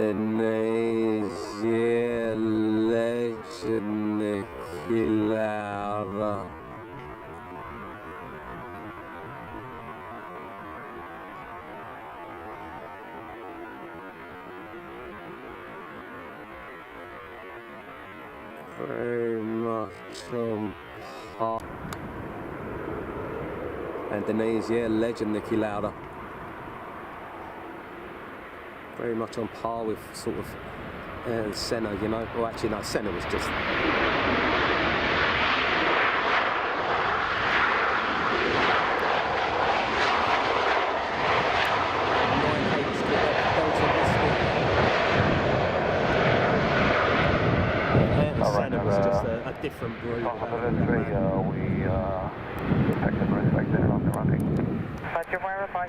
Indonesia legend Lara. Very much on par. Indonesia legend Niki Lauda. Very much on par with sort of Senna, you know. Well, actually, no, Senna was just. Senna was just a different breed. We detected respect there on the running. Roger, verify.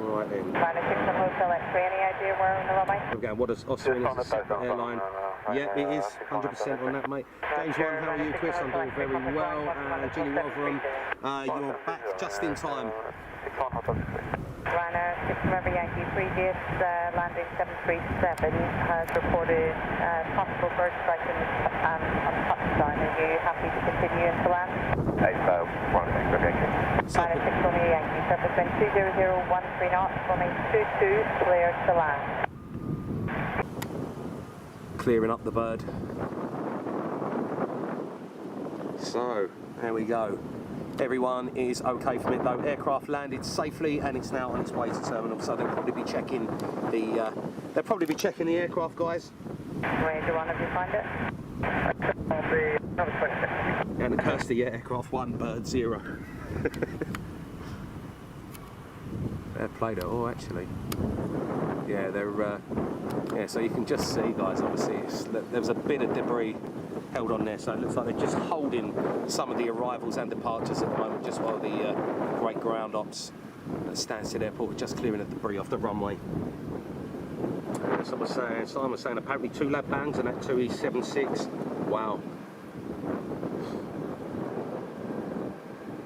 Right then. Hotel X-ray, any idea where on the runway? We're going, what does Austrian airline? Yeah, it is 100% on that, mate. James One, how are you, Chris? I'm doing very well. Ginny Rotherham, you're back just in time. Ryanair 6 November Yankee, previous landing 737 has reported possible bird strike on touchdown. Are you happy to continue into land? 1 Yankee. Ryanair 6 Romeo Yankee, surface wind 20013 knots, running 22, clear to land. Clearing up the bird. So, there we go. Everyone is okay from it though. Aircraft landed safely and it's now on its way to terminal. So they'll probably be checking the aircraft, guys. Range 1, have you find it? And the Kirsty aircraft 1, bird 0. They're played it all actually. Yeah, they're yeah. So you can just see, guys. Obviously, there's a bit of debris held on there, so it looks like they're just holding some of the arrivals and departures at the moment, just while the great ground ops at Stansted Airport are just clearing the debris off the runway. Simon was saying apparently 2 lab bangs and that 2E76. Wow.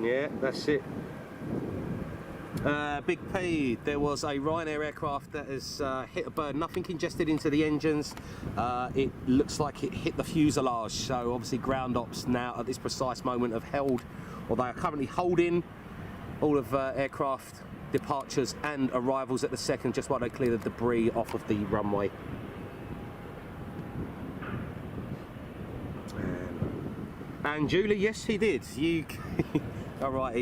Yeah, that's it. Big P, there was a Ryanair aircraft that has hit a bird, nothing ingested into the engines. It looks like it hit the fuselage, so obviously ground ops now at this precise moment have held, or they are currently holding, all of aircraft departures and arrivals at the second, just while they clear the debris off of the runway. And Julie, yes he did. You, all right,